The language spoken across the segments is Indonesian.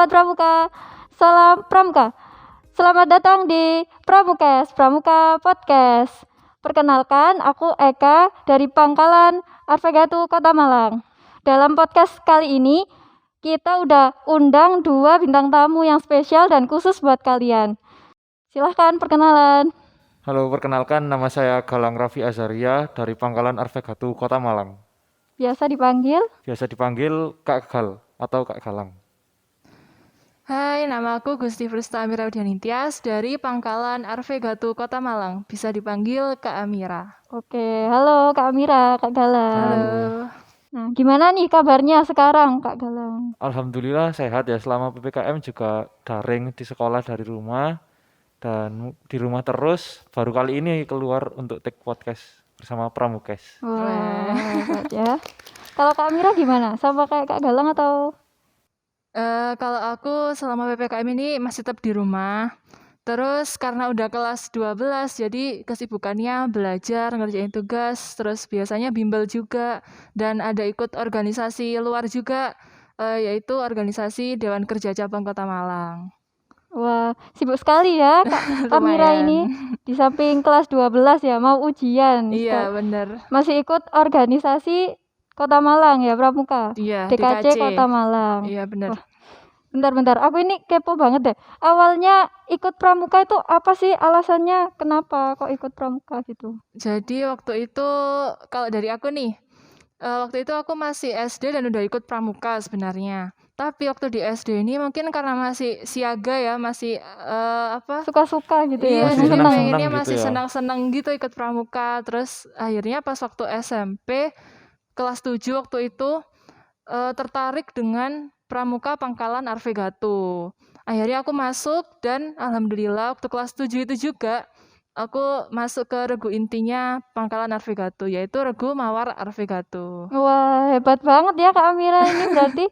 Sahabat Pramuka, salam Pramuka. Selamat datang di Pramuka Podcast. Perkenalkan, aku Eka dari Pangkalan Arvegatu Kota Malang. Dalam podcast kali ini, kita udah undang 2 bintang tamu yang spesial dan khusus buat kalian. Silahkan perkenalan. Halo, perkenalkan nama saya Galang Raffi Azaria dari Pangkalan Arvegatu Kota Malang. Biasa dipanggil? Biasa dipanggil Kak Gal atau Kak Galang. Hai, nama aku Gusti Frista Amira Udianintias dari Pangkalan Arvegatu Kota Malang. Bisa dipanggil Kak Amira. Oke, halo Kak Amira, Kak Galang. Halo. Nah, gimana nih kabarnya sekarang Kak Galang? Alhamdulillah sehat ya, selama PPKM juga daring di sekolah dari rumah dan di rumah terus. Baru kali ini keluar untuk take podcast bersama Pramukes. Wah, hebat ya. Kalau Kak Amira gimana? Sama kayak Kak Galang atau? Kalau aku selama PPKM ini masih tetap di rumah. Terus karena udah kelas 12, jadi kesibukannya belajar, ngerjain tugas, terus biasanya bimbel juga. Dan ada ikut organisasi luar juga, yaitu organisasi Dewan Kerja Cabang Kota Malang. Wah, sibuk sekali ya Kak Amira ini. Di samping kelas 12 ya, mau ujian. Iya, bener. Masih ikut organisasi Kota Malang ya, Pramuka? Iya, DKC Kota Malang. Iya, bener. Wah, bentar, aku ini kepo banget deh. Awalnya ikut Pramuka itu apa sih alasannya? Kenapa kok ikut Pramuka gitu? Jadi waktu itu, kalau dari aku nih, waktu itu aku masih SD dan udah ikut Pramuka sebenarnya. Tapi waktu di SD ini mungkin karena masih siaga ya, masih Suka-suka gitu ya. Iya, Masih jadi senang-senang pengennya gitu masih ya. senang-senang gitu ikut Pramuka. Terus akhirnya pas waktu SMP kelas 7 waktu itu tertarik dengan Pramuka Pangkalan Arvegatu. Akhirnya aku masuk dan alhamdulillah waktu kelas 7 itu juga aku masuk ke regu intinya Pangkalan Arvegatu, yaitu regu Mawar Arvegatu. Wah, hebat banget ya Kak Amira ini berarti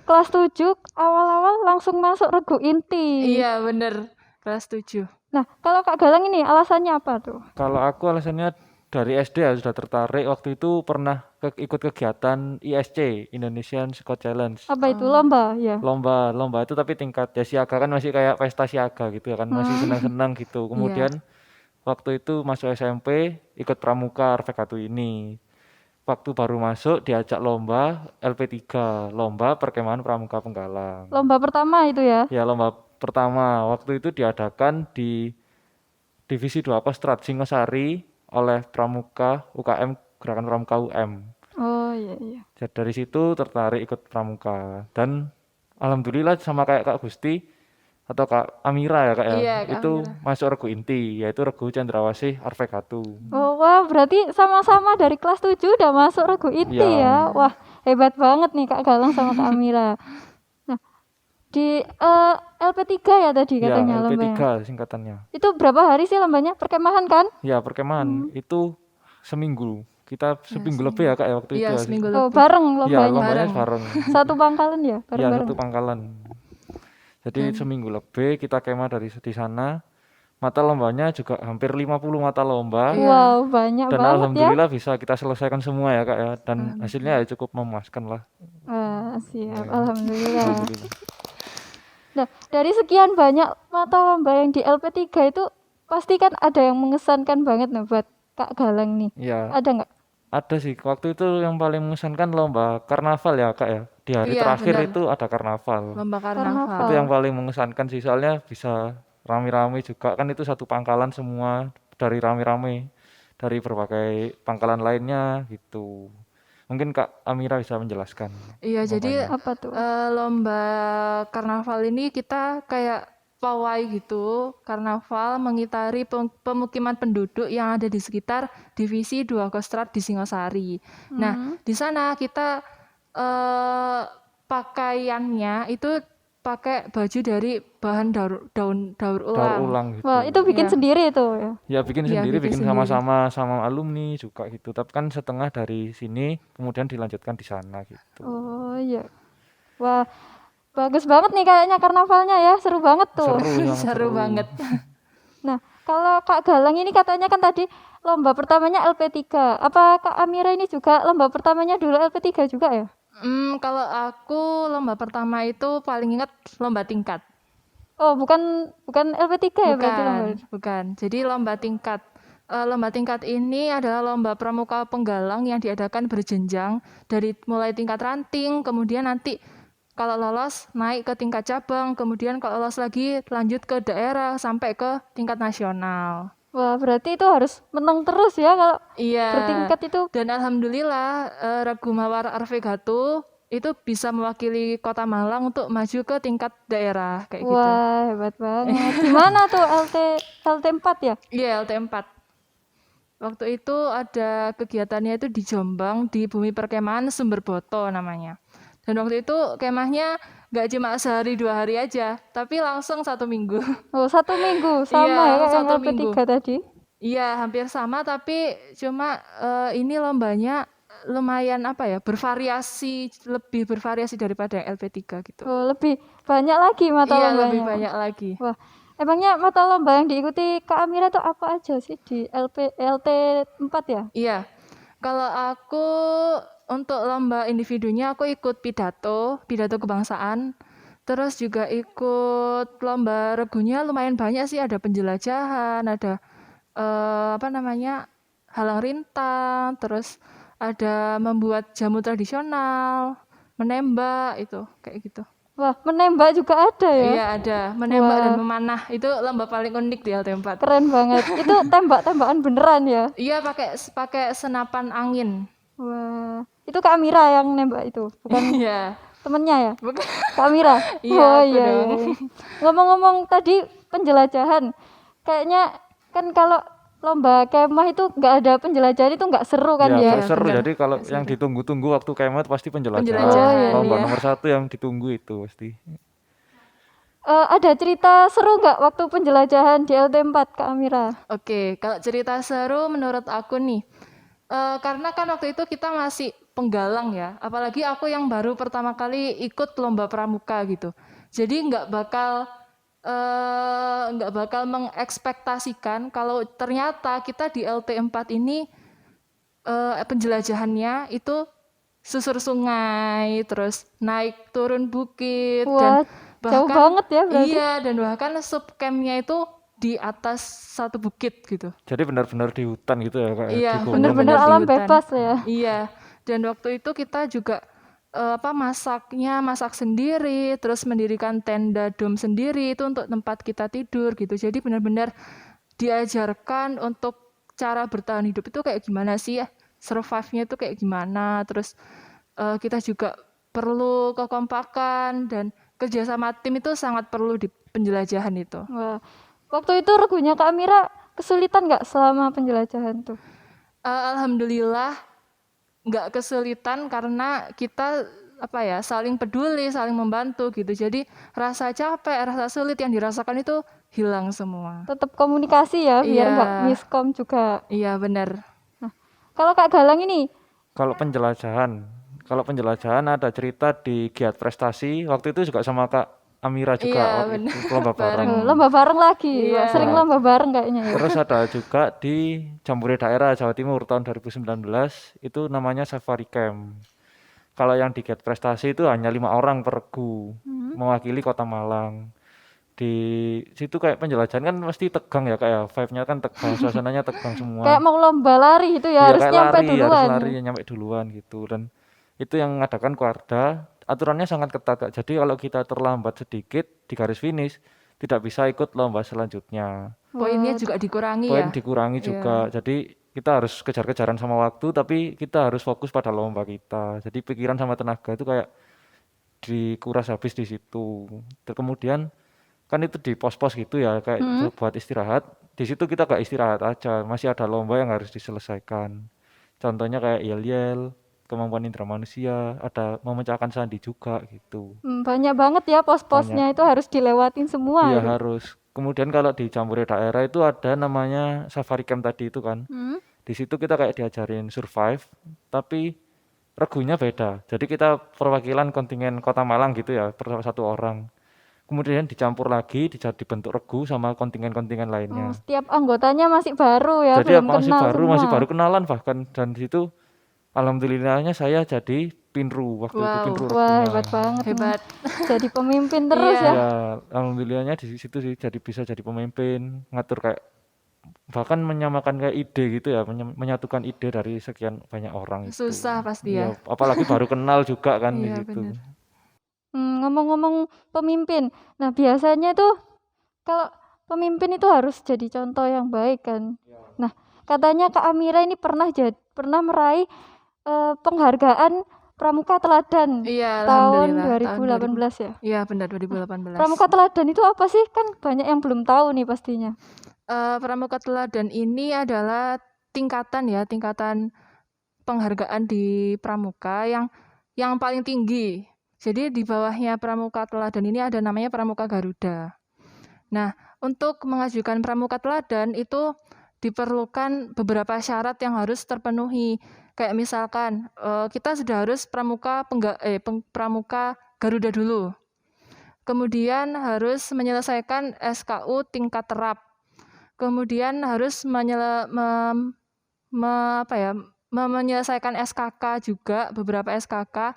kelas 7 awal-awal langsung masuk regu inti. Iya, bener. Kelas 7. Nah, kalau Kak Galang ini alasannya apa tuh? Kalau aku alasannya dari SD ya sudah tertarik. Waktu itu pernah ikut kegiatan ISC, Indonesian Scout Challenge. Apa itu lomba ya? Lomba itu tapi tingkat ya siaga kan masih kayak pesta siaga gitu ya kan, masih senang-senang gitu. Kemudian waktu itu masuk SMP ikut Pramuka Arvegatu ini. Waktu baru masuk diajak lomba LP3, lomba perkemahan Pramuka Penggalang. Lomba pertama itu ya? Ya, lomba pertama waktu itu diadakan di Divisi 2 Kostrad Singosari oleh Pramuka UKM, Gerakan Pramuka UM. Oh iya. Jadi dari situ tertarik ikut Pramuka dan alhamdulillah sama kayak Kak Gusti atau Kak Amira ya Kak ya, Iya, Kak itu Amira. masuk regu inti yaitu regu Cendrawasih Arvegatu. Oh wah, berarti sama-sama dari kelas 7 udah masuk regu inti ya. Wah, hebat banget nih Kak Galang sama Kak Amira. Nah, di LP3 ya tadi Ya, katanya LP3 lombanya. singkatannya. Itu berapa hari sih lombanya? Perkemahan kan? Ya, perkemahan itu seminggu. Kita seminggu lebih ya Kak ya waktu itu Iya, ya. seminggu Oh, lebih. bareng Ya, lombanya. lombanya bareng. Satu pangkalan ya, Ya, bareng-bareng. satu pangkalan. Jadi seminggu lebih kita kemah dari di sana. Mata lombanya juga hampir 50 mata lomba. Wow, banyak Dan banget ya. alhamdulillah bisa kita selesaikan semua ya Kak ya. Dan hasilnya ya cukup memuaskan lah. Wah, siap. Alhamdulillah. Alhamdulillah. Nah, dari sekian banyak mata lomba yang di LP3 itu pasti kan ada yang mengesankan banget nih buat Kak Galang nih. Ya, Ada nggak? ada sih. Waktu itu yang paling mengesankan lomba karnaval ya Kak ya. Di hari Iya, terakhir benar. itu ada karnaval. Lomba karnaval. Itu yang paling mengesankan sih, soalnya bisa rame-rame juga kan, itu satu pangkalan semua dari rame-rame dari berbagai pangkalan lainnya gitu. Mungkin Kak Amira bisa menjelaskan. Iya, jadi Apa tuh? lomba karnaval ini kita kayak pawai gitu, karnaval mengitari pemukiman penduduk yang ada di sekitar Divisi 2 Kostrad di Singosari. Nah, di sana kita pakaiannya itu pakai baju dari bahan daur ulang. Gitu. Wah, itu bikin sendiri itu ya. Ya bikin Iya, sendiri, bikin bikin sama-sama sama alumni juga gitu. Tapi kan setengah dari sini kemudian dilanjutkan di sana gitu. Oh iya. Wah, bagus banget nih kayaknya karnavalnya ya. Seru banget tuh. Seru banget. Nah, kalau Kak Galang ini katanya kan tadi lomba pertamanya LP3. Apa Kak Amira ini juga lomba pertamanya dulu LP3 juga ya? Kalau aku lomba pertama itu paling ingat lomba tingkat. Oh, bukan LP3 ya berarti lomba. Bukan. Jadi lomba tingkat. Lomba tingkat ini adalah lomba pramuka penggalang yang diadakan berjenjang dari mulai tingkat ranting, kemudian nanti kalau lolos naik ke tingkat cabang, kemudian kalau lolos lagi lanjut ke daerah sampai ke tingkat nasional. Wah, berarti itu harus menang terus ya kalau Iya. bertingkat itu. Dan alhamdulillah Regu Mawar Arvegatu itu bisa mewakili Kota Malang untuk maju ke tingkat daerah kayak gitu. Wah, hebat banget. Gimana tuh LT4 ya? Iya, LT4. Waktu itu ada kegiatannya itu di Jombang, di Bumi Perkemahan Sumberboto namanya. Dan waktu itu kemahnya nggak cuma sehari 2 hari aja, tapi langsung 1 minggu. Oh, 1 minggu sama Iya, ya kayak yang 1 LP3 minggu. tadi. Iya, hampir sama, tapi cuma ini lombanya lumayan apa ya, lebih bervariasi daripada yang LP3 gitu. Oh, lebih banyak lagi mata Iya, lombanya. lebih banyak lagi. Wah, emangnya mata lomba yang diikuti Kak Amira tuh apa aja sih di LT4 ya? Iya, kalau aku untuk lomba individunya aku ikut pidato kebangsaan. Terus juga ikut lomba regunya lumayan banyak sih, ada penjelajahan, ada halang rintang, terus ada membuat jamu tradisional, menembak itu kayak gitu. Wah, menembak juga ada ya? Iya ada, menembak dan Wah. memanah itu lomba paling unik di LT4. Keren banget. Itu tembak-tembakan beneran ya? Iya pakai senapan angin. Wah, itu Kak Amira yang nembak itu, bukan Iya. temennya ya? Bukan. Kak Amira? Iya, Oh aku iya, dong. iya. Ngomong-ngomong tadi penjelajahan, kayaknya kan kalau lomba kemah itu nggak ada penjelajahan itu nggak seru kan Ya, ya? nggak seru. bener. Jadi kalau Nggak yang seru. ditunggu-tunggu waktu kemet pasti penjelajahan. Penjelajahan, Oh, iya, Lomba iya. nomor 1 yang ditunggu itu pasti. Ada cerita seru nggak waktu penjelajahan di LT4 Kak Amira? Oke, kalau cerita seru menurut aku nih, karena kan waktu itu kita masih penggalang ya, apalagi aku yang baru pertama kali ikut lomba pramuka gitu. Jadi nggak bakal mengekspektasikan kalau ternyata kita di LT4 ini penjelajahannya itu susur sungai, terus naik turun bukit, dan Wah, jauh banget ya berarti. iya, dan bahkan subcampnya itu di atas satu bukit gitu. Jadi benar-benar di hutan gitu ya Kak, Iya, di gunung. Bener-bener di alam hutan. bebas ya. Iya, dan waktu itu kita juga masak sendiri, terus mendirikan tenda dom sendiri itu untuk tempat kita tidur gitu. Jadi benar-benar diajarkan untuk cara bertahan hidup itu kayak gimana sih ya, survive-nya itu kayak gimana. Terus kita juga perlu kekompakan dan kerjasama tim itu sangat perlu di penjelajahan itu. Wah, waktu itu regunya Kak Amira kesulitan nggak selama penjelajahan tuh? Alhamdulillah nggak kesulitan karena kita saling peduli, saling membantu gitu. Jadi rasa capek, rasa sulit yang dirasakan itu hilang semua. Tetap komunikasi ya biar Iya. nggak miskom juga. Iya benar. Kalau Kak Galang ini, Kalau penjelajahan ada cerita di Giat Prestasi. Waktu itu juga sama Kak Amira juga Iya, waktu bener. itu lomba bareng. lomba bareng lagi. Iya. Wah, sering lomba bareng kayaknya ya. Terus ada juga di Jambore Daerah Jawa Timur tahun 2019 itu namanya Safari Camp. Kalau yang di Giat Prestasi itu hanya 5 orang per regu mewakili Kota Malang. Di situ kayak penjelajahan kan mesti tegang ya kayak vibe-nya kan tegang, suasananya tegang semua. Kayak mau lomba lari itu ya, Iya, harus kayak nyampe lari, duluan. harus lari nyampe duluan gitu. Dan itu yang mengadakan Kuarda, aturannya sangat ketat Kak. Jadi kalau kita terlambat sedikit di garis finish tidak bisa ikut lomba selanjutnya. Poinnya juga dikurangi Poin ya. dikurangi juga. Jadi kita harus kejar-kejaran sama waktu tapi kita harus fokus pada lomba kita. Jadi pikiran sama tenaga itu kayak dikuras habis di situ. Terus kemudian kan itu di pos-pos gitu ya kayak buat istirahat. Di situ kita gak istirahat aja, masih ada lomba yang harus diselesaikan. Contohnya kayak yel-yel, kemampuan indera manusia, ada memecahkan sandi juga gitu. Banyak banget ya pos-posnya itu harus dilewatin semua. Iya itu. harus. Kemudian kalau di Jambore Daerah itu ada namanya Safari Camp tadi itu kan. Di situ kita kayak diajarin survive, tapi regunya beda. Jadi kita perwakilan kontingen Kota Malang gitu ya, per 1 orang. Kemudian dicampur lagi, dibentuk regu sama kontingen-kontingen lainnya. Setiap anggotanya masih baru ya, Jadi belum masih kenal baru, semua. masih baru kenalan bahkan dan di situ Alhamdulillahnya saya jadi pinru waktu itu, Wow, pinru Wah, Rohingya. hebat banget nih. hebat. Jadi pemimpin terus Iya. ya. Ya, alhamdulillahnya di situ sih jadi bisa jadi pemimpin, ngatur kayak bahkan menyamakan kayak ide gitu ya, menyatukan ide dari sekian banyak orang itu. Susah pasti Ya, ya. apalagi baru kenal juga kan di Iya, situ. bener. Ngomong-ngomong pemimpin. Nah, biasanya tuh kalau pemimpin itu harus jadi contoh yang baik kan. Nah, katanya Kak Amira ini pernah meraih penghargaan Pramuka Teladan Iya, tahun alhamdulillah tahun 2018 ya. Iya, benar 2018. Pramuka Teladan itu apa sih? Kan banyak yang belum tahu nih pastinya. Pramuka Teladan ini adalah tingkatan penghargaan di Pramuka yang paling tinggi. Jadi di bawahnya Pramuka Teladan ini ada namanya Pramuka Garuda. Nah, untuk mengajukan Pramuka Teladan itu diperlukan beberapa syarat yang harus terpenuhi. Kayak misalkan kita sudah harus Pramuka Garuda dulu. Kemudian harus menyelesaikan SKU tingkat terap. Kemudian harus menyelesaikan SKK juga, beberapa SKK.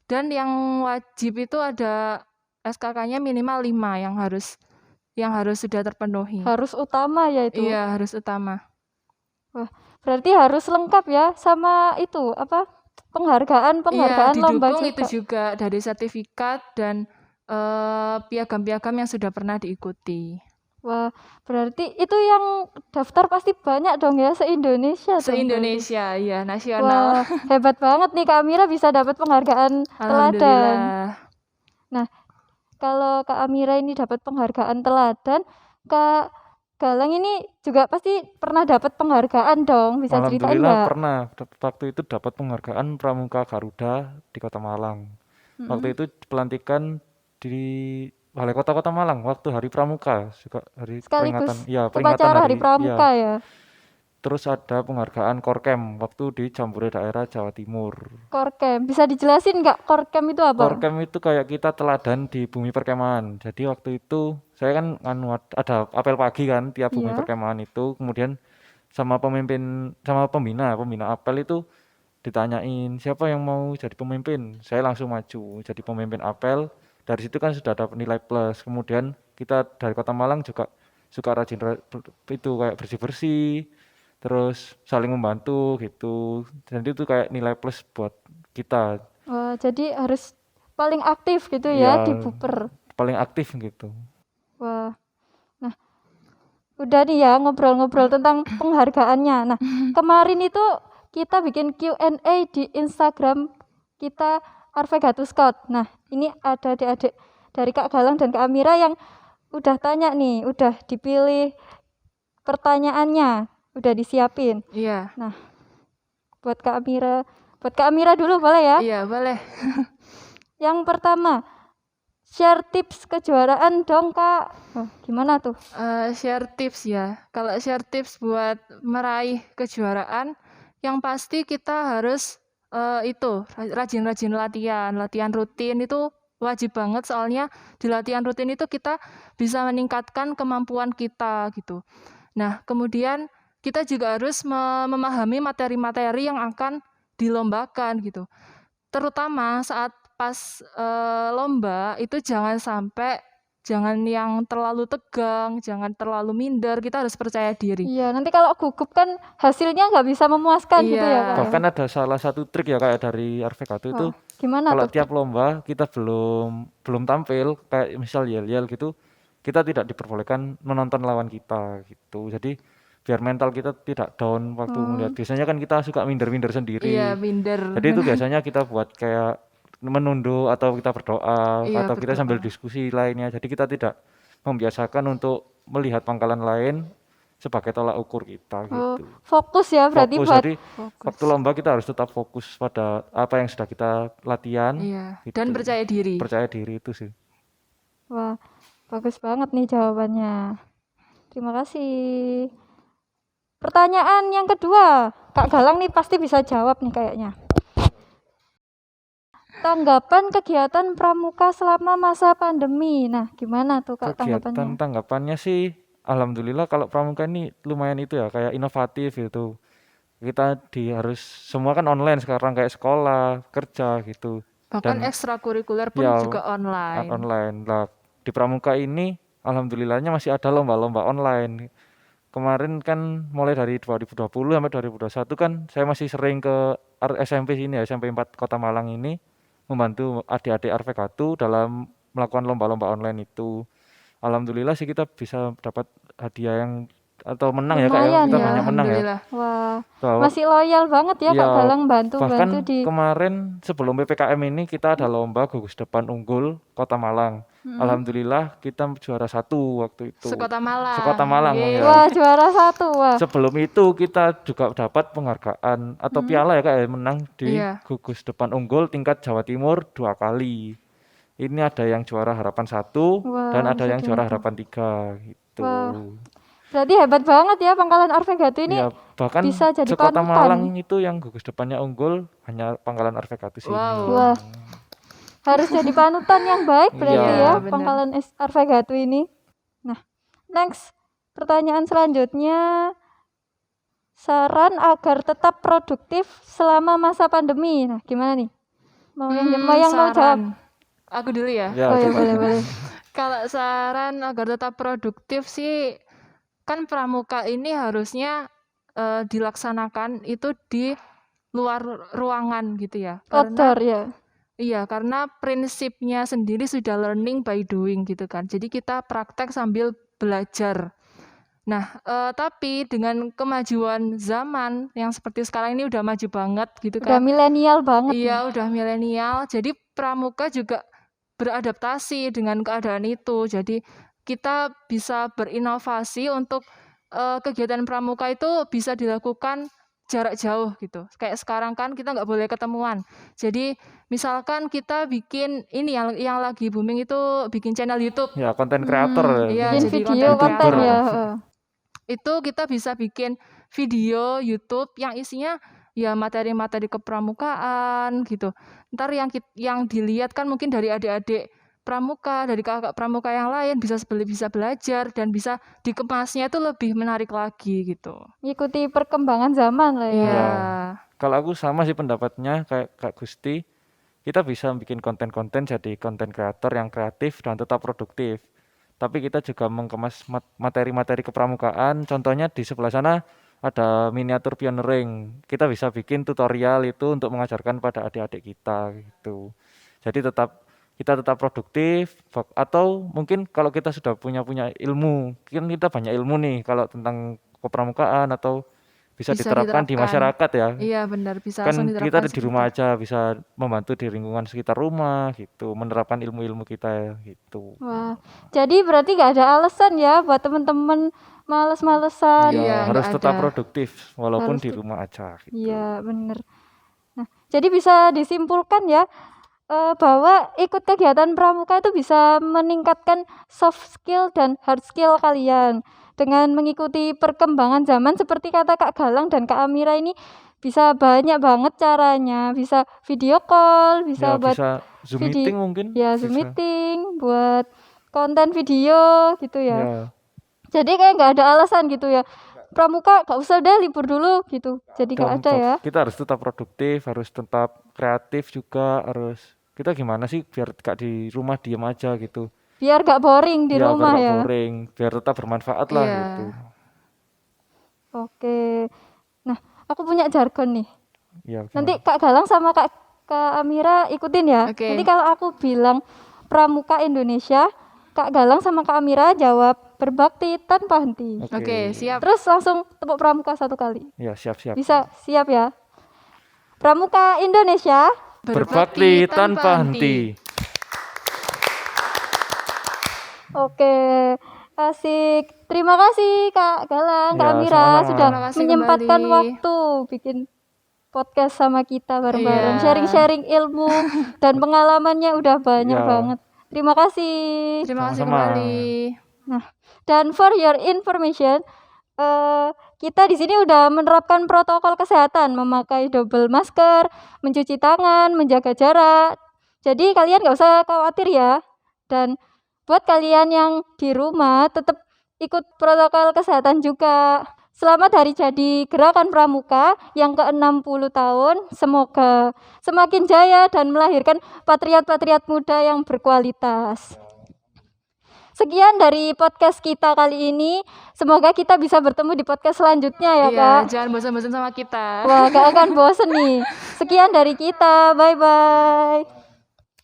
Dan yang wajib itu ada SKK-nya minimal 5 yang harus sudah terpenuhi. Harus utama ya itu. Iya, harus utama. Wah, berarti harus lengkap ya sama itu apa? Penghargaan Iya, lomba didukung juga. itu juga dari sertifikat dan piagam-piagam yang sudah pernah diikuti. Wah, berarti itu yang daftar pasti banyak dong ya se-Indonesia dong berarti. Se-Indonesia, iya, nasional. Wah, hebat banget nih Kak Amira bisa dapat penghargaan teladan. Alhamdulillah. Nah, kalau Kak Amira ini dapat penghargaan teladan, Kak Galang ini juga pasti pernah dapat penghargaan dong. Bisa ceritain Alhamdulillah nggak? pernah waktu itu dapat penghargaan Pramuka Garuda di Kota Malang. Waktu itu pelantikan di Balai Kota Malang waktu Hari Pramuka, juga hari Sekaligus peringatan upacara Hari hari Pramuka ya. ya. Terus ada penghargaan Korkem waktu di Jambore Daerah Jawa Timur. Korkem, bisa dijelasin nggak Korkem itu apa? Korkem itu kayak kita teladan di bumi perkemahan. Jadi waktu itu saya kan ada apel pagi kan tiap bumi Iya. perkemahan itu, kemudian sama pembina apel itu ditanyain siapa yang mau jadi pemimpin. Saya langsung maju jadi pemimpin apel. Dari situ kan sudah dapat nilai plus. Kemudian kita dari Kota Malang juga suka rajin itu kayak bersih-bersih, terus saling membantu gitu. Dan itu kayak nilai plus buat kita. Wah, jadi harus paling aktif gitu ya di Buper. Paling aktif gitu. Wah. Nah, udah nih ya ngobrol-ngobrol tentang penghargaannya. Nah, kemarin itu kita bikin Q&A di Instagram kita Arvegatus Scout. Nah, ini ada adik-adik dari Kak Galang dan Kak Amira yang udah tanya nih, udah dipilih pertanyaannya, udah disiapin. Iya. Nah, buat Kak Amira dulu boleh ya? Iya, boleh. Yang pertama, share tips kejuaraan dong Kak. Gimana tuh? Share tips ya. Kalau share tips buat meraih kejuaraan, yang pasti kita harus rajin-rajin latihan rutin itu wajib banget, soalnya di latihan rutin itu kita bisa meningkatkan kemampuan kita gitu. Nah, kemudian kita juga harus memahami materi-materi yang akan dilombakan gitu. Terutama saat pas lomba itu jangan yang terlalu tegang, jangan terlalu minder, kita harus percaya diri. Iya, nanti kalau gugup kan hasilnya nggak bisa memuaskan gitu ya Kak. Bahkan ada salah satu trik ya kayak dari Arvegato itu. Gimana Kalau tuh? tiap lomba kita belum tampil, kayak misal yel-yel gitu, kita tidak diperbolehkan menonton lawan kita gitu. Jadi biar mental kita tidak down waktu melihat. Biasanya kan kita suka minder-minder sendiri. Iya, minder. Jadi itu biasanya kita buat kayak menunduk atau kita berdoa atau kita sambil diskusi lainnya. Jadi kita tidak membiasakan untuk melihat pangkalan lain sebagai tolak ukur kita gitu. Fokus ya berarti Fokus, buat jadi waktu lomba kita harus tetap fokus pada apa yang sudah kita latihan. Iya. Gitu. Dan percaya diri. Percaya diri itu sih. Wah, bagus banget nih jawabannya. Terima kasih. Pertanyaan yang kedua, Kak Galang nih pasti bisa jawab nih kayaknya. Tanggapan kegiatan pramuka selama masa pandemi. Nah, gimana tuh Kak tanggapannya? Tanggapannya sih alhamdulillah kalau pramuka ini lumayan itu ya kayak inovatif gitu. Kita harus semua kan online sekarang kayak sekolah, kerja gitu. Bahkan Dan ekstrakurikuler pun ya juga online. online lah. Di Pramuka ini alhamdulillahnya masih ada lomba-lomba online. Kemarin kan mulai dari 2020 sampai 2021 kan saya masih sering ke SMP sini ya, SMP 4 Kota Malang ini membantu adik-adik Arvegatu dalam melakukan lomba-lomba online itu. Alhamdulillah sih kita bisa dapat hadiah yang atau menang ya Kak ya, Lumayan kita ya. banyak menang ya. Alhamdulillah. Wah, Bahwa masih loyal banget ya Kak ya Galang bantu-bantu bahkan di kemarin sebelum PPKM ini kita ada lomba gugus depan unggul Kota Malang. Alhamdulillah kita juara 1 waktu itu. Sekota Malang. Sekota Malang Yeay. ya. Wah, juara 1. Wah. Sebelum itu kita juga dapat penghargaan atau piala ya Kak ya, menang di Iya. gugus depan unggul tingkat Jawa Timur 2 kali. Ini ada yang juara harapan 1 Wah, dan ada bisa yang juara dihitung. harapan 3 gitu. Wah. Berarti hebat banget ya Pangkalan Arvegatu ini Ya, bahkan bisa jadi sekota panutan. Malang itu yang gugus depannya unggul hanya Pangkalan Arvegatu sini. Wow. Wah, harus jadi panutan yang baik berarti Iya, ya benar. Pangkalan Arvegatu ini. Nah, next pertanyaan selanjutnya, saran agar tetap produktif selama masa pandemi. Nah, gimana nih? Mau mau jawab? Saran. Aku dulu ya. Ya, Oh ya, coba. boleh. Kalau saran agar tetap produktif sih, kan pramuka ini harusnya dilaksanakan itu di luar ruangan gitu ya. Outdoor ya. Iya, karena prinsipnya sendiri sudah learning by doing gitu kan. Jadi kita praktek sambil belajar. Nah, tapi dengan kemajuan zaman yang seperti sekarang ini udah maju banget gitu Udah kan. milenial banget. Iya, udah milenial. Jadi pramuka juga beradaptasi dengan keadaan itu. Jadi kita bisa berinovasi untuk kegiatan pramuka itu bisa dilakukan jarak jauh gitu. Kayak sekarang kan kita nggak boleh ketemuan. Jadi misalkan kita bikin ini yang lagi booming itu bikin channel YouTube. Ya, konten kreator. Iya, Bikin jadi video konten kreator. ya. Itu kita bisa bikin video YouTube yang isinya ya materi-materi kepramukaan gitu. Ntar yang dilihat kan mungkin dari adik-adik pramuka, dari kakak pramuka yang lain bisa belajar dan bisa dikemasnya itu lebih menarik lagi gitu. Ngikuti perkembangan zaman lah ya. Iya. Kalau aku sama sih pendapatnya kayak Kak Gusti, kita bisa bikin konten-konten jadi konten kreator yang kreatif dan tetap produktif. Tapi kita juga mengemas materi-materi kepramukaan. Contohnya di sebelah sana ada miniatur pioneering. Kita bisa bikin tutorial itu untuk mengajarkan pada adik-adik kita gitu. Jadi kita tetap produktif, atau mungkin kalau kita sudah punya ilmu, kan kita banyak ilmu nih kalau tentang kepramukaan atau bisa diterapkan di masyarakat ya. Iya benar, bisa Kan langsung kita diterapkan di rumah aja bisa membantu di lingkungan sekitar rumah gitu, menerapkan ilmu-ilmu kita gitu. Wah, jadi berarti nggak ada alasan ya buat temen-temen males-malesan. Iya, Iya, harus nggak tetap ada. produktif walaupun Harus di rumah aja gitu. Iya, bener. Nah, jadi bisa disimpulkan ya bahwa ikut kegiatan pramuka itu bisa meningkatkan soft skill dan hard skill kalian. Dengan mengikuti perkembangan zaman seperti kata Kak Galang dan Kak Amira ini bisa banyak banget caranya. Bisa video call, bisa Ya, buat bisa Zoom video- meeting mungkin. ya Zoom bisa. meeting, buat konten video gitu ya. Ya, Jadi kayak nggak ada alasan gitu ya. Pramuka gak usah deh libur dulu gitu. Jadi nggak ada ya. kita harus tetap produktif, harus tetap kreatif juga, kita gimana sih biar gak di rumah diem aja gitu. Biar gak boring di Ya, rumah biar gak ya. boring, biar tetap bermanfaat lah Iya. gitu. Oke. Nah, aku punya jargon nih. Ya, Nanti Kak Galang sama Kak Amira ikutin ya. Oke. Nanti kalau aku bilang Pramuka Indonesia, Kak Galang sama Kak Amira jawab berbakti tanpa henti. Oke, siap. Terus langsung tepuk pramuka 1 kali. Ya, siap-siap. Bisa, siap ya. Pramuka Indonesia. Berbakti tanpa henti. Oke, asik. Terima kasih Kak Galang, Kak Ya, Amira sama-sama. sudah Terima kasih menyempatkan kembali. waktu bikin podcast sama kita bareng-bareng, Iya. sharing-sharing ilmu dan pengalamannya udah banyak Ya. banget. Terima kasih. Terima kasih Sama-sama. kembali. Dan for your information, kita di sini udah menerapkan protokol kesehatan, memakai double masker, mencuci tangan, menjaga jarak. Jadi kalian gak usah khawatir ya. Dan buat kalian yang di rumah tetap ikut protokol kesehatan juga. Selamat hari jadi Gerakan Pramuka yang ke-60 tahun. Semoga semakin jaya dan melahirkan patriot-patriot muda yang berkualitas. Sekian dari podcast kita kali ini. Semoga kita bisa bertemu di podcast selanjutnya ya, Iya, Kak. jangan bosan-bosan sama kita. Wah, gak akan bosen nih. Sekian dari kita. Bye-bye.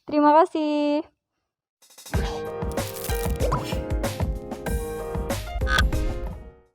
Terima kasih.